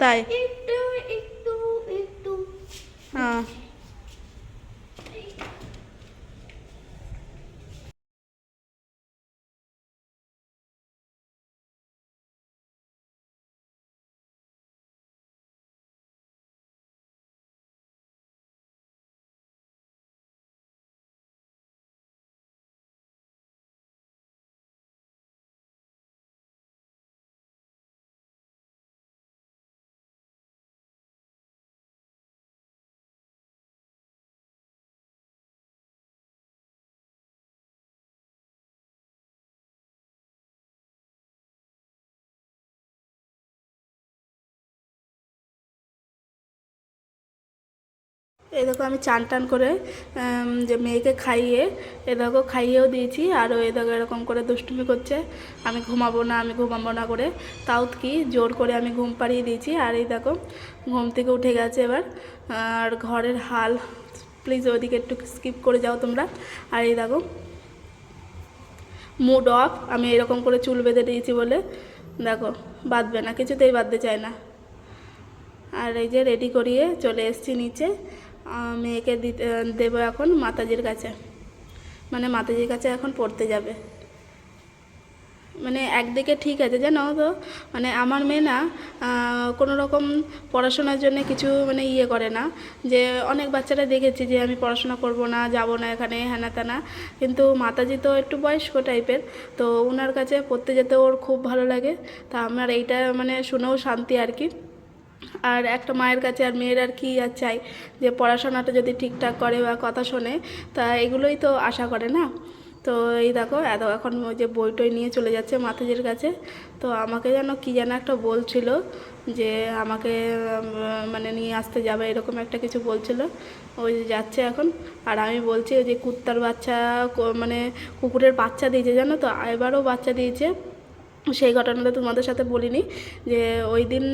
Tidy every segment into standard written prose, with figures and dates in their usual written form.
তাই একটু একটু একটু হ্যাঁ। এই দেখো আমি চান টান করে যে মেয়েকে খাইয়ে এ দেখো খাইয়েও দিয়েছি, আর ওই দেখো এরকম করে দুষ্টুমি করছে আমি ঘুমাবো না আমি ঘুমাবো না করে, তাও কি জোর করে আমি ঘুম পাড়িয়ে দিয়েছি। আর এই দেখো ঘুম থেকে উঠে গেছে এবার। আর ঘরের হাল, প্লিজ ওইদিকে একটু স্কিপ করে যাও তোমরা। আর এই দেখো মুড অফ, আমি এরকম করে চুল বেঁধে দিয়েছি বলে দেখো বাঁধবে না, কিছুতেই বাঁধতে চায় না। আর এই যে রেডি করিয়ে চলে এসেছি নিচে, মেয়েকে দিতে দেবো এখন মাতাজির কাছে, মানে মাতাজির কাছে এখন পড়তে যাবে। মানে একদিকে ঠিক আছে জানো তো, মানে আমার মেয়ে না কোনো রকম পড়াশোনার জন্য কিছু মানে ইয়ে করে না, যে অনেক বাচ্চারা দেখেছি যে আমি পড়াশোনা করব না, যাব না এখানে হ্যানা ত্যানা, কিন্তু মাতাজি তো একটু বয়স্ক টাইপের, তো ওনার কাছে পড়তে যেতে ওর খুব ভালো লাগে। তা আমার এইটা মানে শুনেও শান্তি আর কি। আর একটা মায়ের কাছে আর মেয়ের আর কি আর চাই, যে পড়াশোনাটা যদি ঠিকঠাক করে বা কথা শোনে, তা এগুলোই তো আশা করে না। তো এই দেখো এখন ওই যে বই টই নিয়ে চলে যাচ্ছে মাতাজির কাছে। তো আমাকে যেন কী যেন একটা বলছিল যে আমাকে মানে নিয়ে আসতে যাবে, এরকম একটা কিছু বলছিল। ওই যাচ্ছে এখন। আর আমি বলছি ওই যে কুত্তার বাচ্চা, মানে কুকুরের বাচ্চা দিয়েছে জানো তো, এবারও বাচ্চা দিয়েছে। সেই ঘটনাটা তোমাদের সাথে বলিনি, যে ওই দিন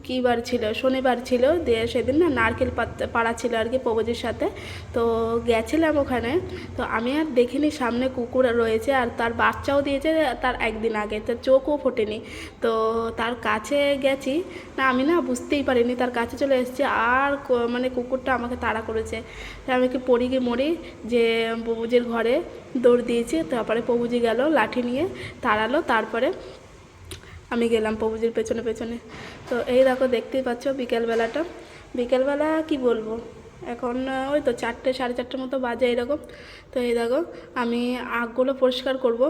কী বার ছিল, শনিবার ছিল, দিয়ে সেদিন না নারকেল পাড়া ছিল আর কি প্রভুজির সাথে। তো গেছিলাম ওখানে, তো আমি আর দেখিনি সামনে কুকুর রয়েছে, আর তার বাচ্চাও দিয়েছে তার একদিন আগে, তার চোখও ফোটেনি। তো তার কাছে গেছি না, আমি না বুঝতেই পারিনি, তার কাছে চলে এসেছি, আর মানে কুকুরটা আমাকে তাড়া করেছে। আমি কি পড়ি কি মরি, যে প্রভুজির ঘরে দৌড় দিয়েছি, তারপরে প্রভুজি গেল লাঠি নিয়ে তাড়ালো, তারপরে আমি গেলাম প্রভুজির পেছনে পেছনে। তো এই দেখো দেখতেই পাচ্ছ বিকেলবেলাটা, বিকেলবেলা কি বলবো, এখন ওই তো 4টে সাড়ে 4টের মতো বাজে এরকম। তো এই দেখো আমি আগগুলো পরিষ্কার করব,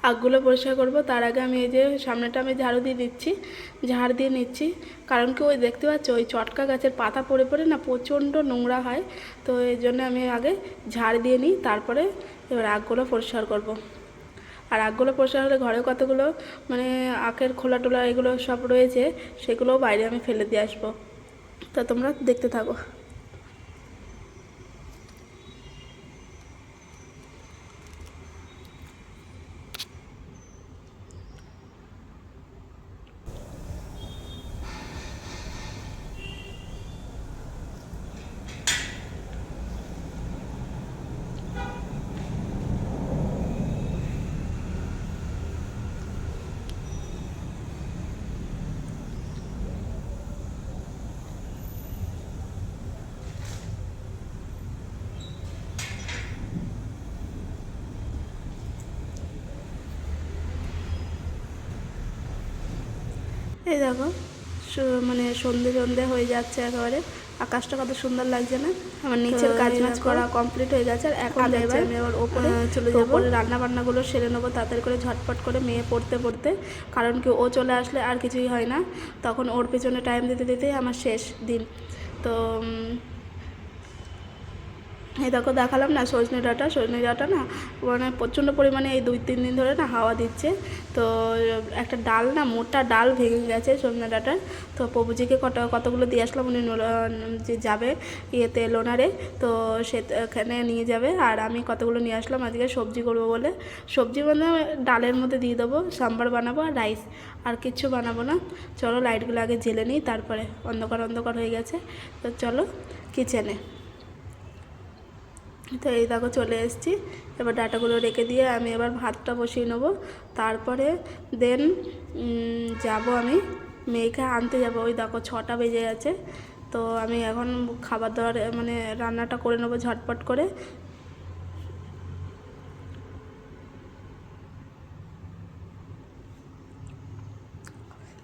আগগুলো পরিষ্কার করব, তার আগে আমি এই যে সামনেটা আমি ঝাড়ু দিয়ে দিচ্ছি, ঝাড় দিয়ে নিচ্ছি। কারণ কি ওই দেখতে পাচ্ছ ওই চটকা গাছের পাতা পড়ে পড়ে না প্রচণ্ড নোংরা হয়, তো এই জন্য আমি আগে ঝাড় দিয়ে নিই, তারপরে এবার আগগুলো পরিষ্কার করব। আর আগগুলো পরিষ্কার হলে ঘরে কতগুলো মানে আখের খোলা টোলা এগুলো সব রয়েছে, সেগুলোও বাইরে আমি ফেলে দিয়ে আসবো। তা তোমরা দেখতে থাকো। এই দেখো মানে সন্ধে সন্ধে হয়ে যাচ্ছে একেবারে, আকাশটা কত সুন্দর লাগছে না। আমার নিচের কাজ মাজ করা কমপ্লিট হয়ে গেছে, আর এখন এবার আমি আবার ওপরে চলে যাবো, ওপরে রান্না বান্নাগুলো সেরে নেবো তাড়াতাড়ি করে ঝটপট করে, মেয়ে পড়তে পড়তে। কারণ কি ও চলে আসলে আর কিছুই হয় না, তখন ওর পেছনে টাইম দিতে দিতেই আমার শেষ দিন। তো এই দেখো দেখালাম না সজনে ডাঁটা না মানে প্রচণ্ড পরিমাণে এই 2-3 দিন ধরে না হাওয়া দিচ্ছে। তো একটা ডাল না, মোটা ডাল ভেঙে গেছে সজনে ডাঁটার। তো প্রভুজিকে কতগুলো দিয়ে আসলাম, উনি যে যাবে ইয়েতে লোনারে, তো সেখানে নিয়ে যাবে। আর আমি কতগুলো নিয়ে আসলাম আজকে সবজি করবো বলে, সবজি মানে ডালের মধ্যে দিয়ে দেবো, সাম্বার বানাবো আর রাইস, আর কিচ্ছু বানাবো না। চলো লাইটগুলো আগে জ্বেলে নিই, তারপরে অন্ধকার অন্ধকার হয়ে গেছে। তো চলো কিচেনে। তো এই দেখো চলে এসেছি। এবার ডাটাগুলো রেখে দিয়ে আমি এবার ভাতটা বসিয়ে নেবো। তারপরে দেন যাব আমি মেয়েকে আনতে যাব। ওই দেখো 6টা বেজে গেছে। তো আমি এখন খাবার দাবার মানে রান্নাটা করে নেবো ঝটপট করে।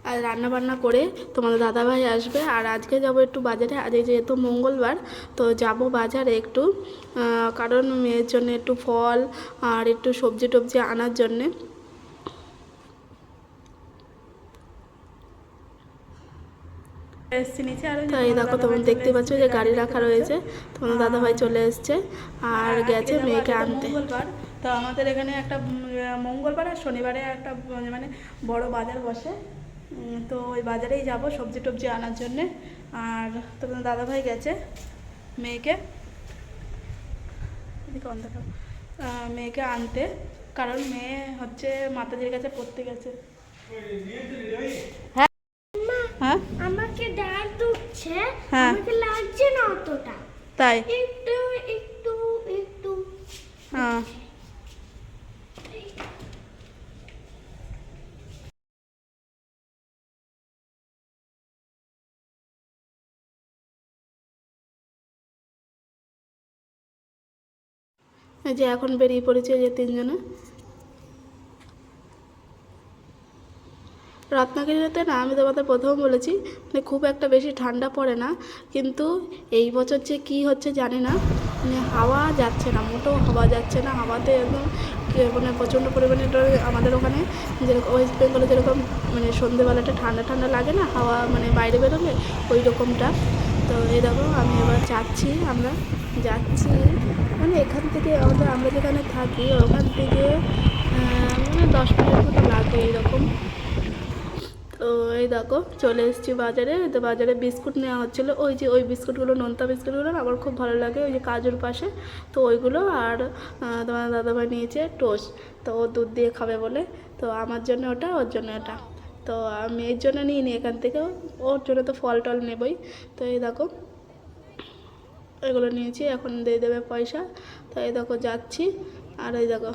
আর রান্না বান্না করে তোমাদের দাদাভাই আসবে। আর আজকে যাব একটু বাজারে, আজ যেহেতু মঙ্গলবার তো যাব বাজারে একটু, কারণ মেয়ের জন্য একটু ফল আর একটু সবজি টবজি আনার জন্যে। এসছি নিচে। আর এই দেখো তোমরা দেখতে পাচ্ছ যে গাড়ি রাখা রয়েছে, তোমাদের দাদাভাই চলে এসছে আর গেছে মেয়েকে আনতে। মঙ্গলবার তো আমাদের এখানে একটা মঙ্গলবার আর শনিবারে একটা মানে বড় বাজার বসে। তো ওই বাজারেই যাব সবজি টবজি আনার জন্যে। আর তোমাদের দাদাভাই গেছে মেয়েকে মেয়েকে আনতে, কারণ মেয়ে হচ্ছে মাতাজির কাছে পড়তে গেছে। হ্যাঁ হ্যাঁ আমাকে ডাল দুচ্ছে, হ্যাঁ আমাকে লাগছে না অতটা, তাই একটু একটু একটু হ্যাঁ। এই যে এখন বেরিয়ে পড়েছে যে 3জনে। রত্নাগিরিতে না, আমি তোমাদের প্রথম বলেছি মানে খুব একটা বেশি ঠান্ডা পড়ে না, কিন্তু এই বছর যে কী হচ্ছে জানি না, মানে হাওয়া যাচ্ছে না, মোটেও হাওয়া যাচ্ছে না। হাওয়াতে একদম মানে প্রচণ্ড পরিমাণে আমাদের ওখানে যেরকম ওয়েস্ট বেঙ্গলে যেরকম মানে সন্ধেবেলাটা ঠান্ডা ঠান্ডা লাগে না হাওয়া, মানে বাইরে বেরোলে ওই রকমটা। তো এই দেখো আমি এবার যাচ্ছি, আমরা যাচ্ছি মানে এখান থেকে আমরা যেখানে থাকি ওখান থেকে মানে 10 মিনিট মতো লাগে এইরকম। তো এই দেখো চলে এসেছি বাজারে। তো বাজারে বিস্কুট নেওয়া হচ্ছিলো, ওই যে ওই বিস্কুটগুলো নোনতা বিস্কুটগুলো আমার খুব ভালো লাগে, ওই যে কাজুর পাশে। তো ওইগুলো আর তোমার দাদাভাই নিয়েছে টোস্ট, তো ও দুধ দিয়ে খাবে বলে। তো আমার জন্য ওটা, ওর জন্য ওটা। তো আমি এর জন্য নিয়ে নিই এখান থেকে, ওর জন্য তো ফল টল নেবই। তো এই দেখো এগুলো নিয়েছি, এখন দিয়ে দেবে পয়সা। তো এই দেখো যাচ্ছি। আর এই দেখো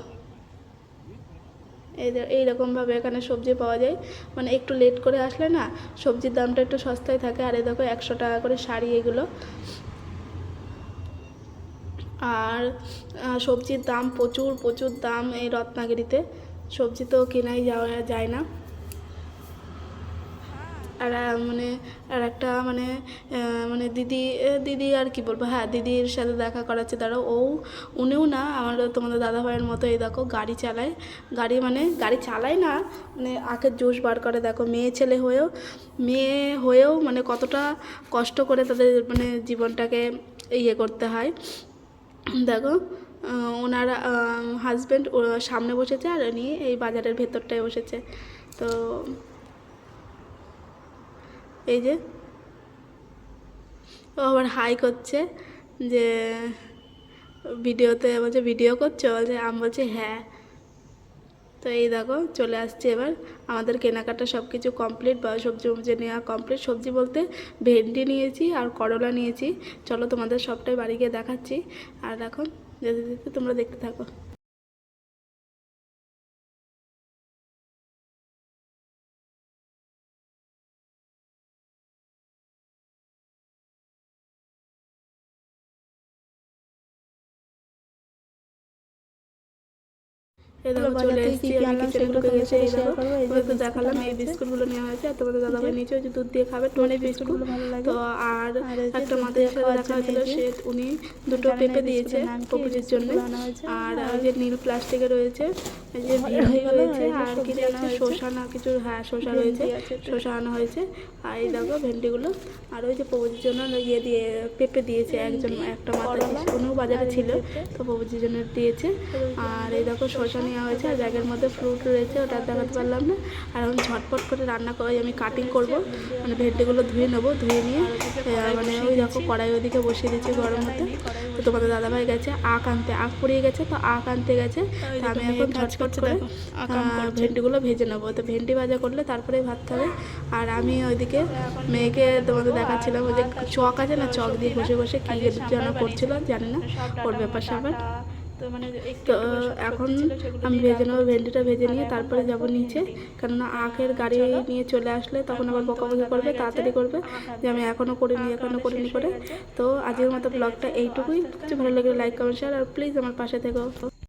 এইরকমভাবে এখানে সবজি পাওয়া যায়, মানে একটু লেট করে আসলে না সবজির দামটা একটু সস্তায় থাকে। আর এই দেখো 100 টাকা করে শাড়ি এগুলো। আর সবজির দাম প্রচুর প্রচুর দাম এই রত্নাগিরিতে, সবজি তো কেনাই যাওয়া যায় না। আর মানে আর একটা মানে মানে দিদি আর কি বলবো, হ্যাঁ দিদির সাথে দেখা করাচ্ছে দাঁড়াও। উনিও না আমার তোমাদের দাদাভাইয়ের মতো এই দেখো গাড়ি চালায়, গাড়ি চালায় না মানে আখের জুস বার করে। দেখো মেয়ে হয়েও মানে কতটা কষ্ট করে তাদের মানে জীবনটাকে ইয়ে করতে হয়। দেখো ওনার হাজব্যান্ড সামনে বসেছে আর উনি এই বাজারের ভেতরটায় বসেছে। তো এই যে ও আবার হাই করছে যে ভিডিওতে, বলছে ভিডিও করছো, বলছে আমি বলছি হ্যাঁ। তো এই দেখো চলে আসছে এবার আমাদের কেনাকাটা সব কিছু কমপ্লিট, বা সবজি নেওয়া কমপ্লিট। সবজি বলতে ভেন্ডি নিয়েছি আর করলা নিয়েছি। চলো তোমাদের সবটাই বাড়ি গিয়ে দেখাচ্ছি। আর এখন যেতে যেতে তোমরা দেখতে থাকো। এই দেখো চলে এসেছি, আমি কিচেনে ঢুকে গেছি। এই দেখো তোমাদের দেখালাম এই বিস্কুটগুলো নেওয়া হয়েছে। আর তোমাদের দাদাভাই নিচে ওই যে দুধ দিয়ে খাবে মানে বিস্কুটগুলো ভালো লাগে। তো আর একটা মাতাজির সাথে দেখা হয়েছিল, উনি দুটো পেঁপে দিয়েছে পপুজির জন্য। আর ওই যে নীল প্লাস্টিকে রয়েছে, এই যে ভিন্ডি রয়েছে, আর কি যেন শসা না কিছু, হ্যাঁ শসা রয়েছে, শসা আনা হয়েছে। আর এই দেখো ভেন্ডিগুলো। আর ওই যে পপুজির জন্য ইয়ে দিয়ে পেঁপে দিয়েছে একটা মাতাজি, উনিও বাজারে ছিল তো পপুজির জন্য দিয়েছে। আর এই দেখো শসা নেওয়া হয়েছে আর ব্যাগের মধ্যে ফ্রুট রয়েছে, ওটা আর দেখাতে পারলাম না। আর এখন ঝটপট করে রান্না করে আমি কাটিং করব, মানে ভেন্ডিগুলো ধুয়ে নেবো, ধুয়ে নিয়ে মানে ওই দেখো কড়াই ওইদিকে বসিয়ে দিচ্ছি গরম হতে। তো তোমাদের দাদাভাই গেছে আখ আনতে, আখ পুড়িয়ে গেছে তো আখ আনতে গেছে। তো আমি এখন ঝটপট করে ভেন্ডিগুলো ভেজে নেবো। তো ভেন্ডি ভাজা করলে তারপরে ভাজতে হবে। আর আমি ওইদিকে মেয়েকে তোমাদের দেখাচ্ছিলাম, ওই যে চক আছে না, চক দিয়ে ঘষে ঘষে কী যেন করছিল জানি না, ওর ব্যাপার স্যাপার। তো এখন আমি ভেজে নেবো, ভেন্ডিটা ভেজে নিয়ে তারপরে যাব নিচে, কেননা আখের গাড়ি নিয়ে চলে আসলে তখন আবার বকাবকি করবে, তাড়াতাড়ি করবে যে আমি এখনও করিনি করে। তো আজকের মতো ব্লগটা এইটুকুই। ভালো লাগলে লাইক কমেন্ট শেয়ার আর প্লিজ আমার পাশে থেকো।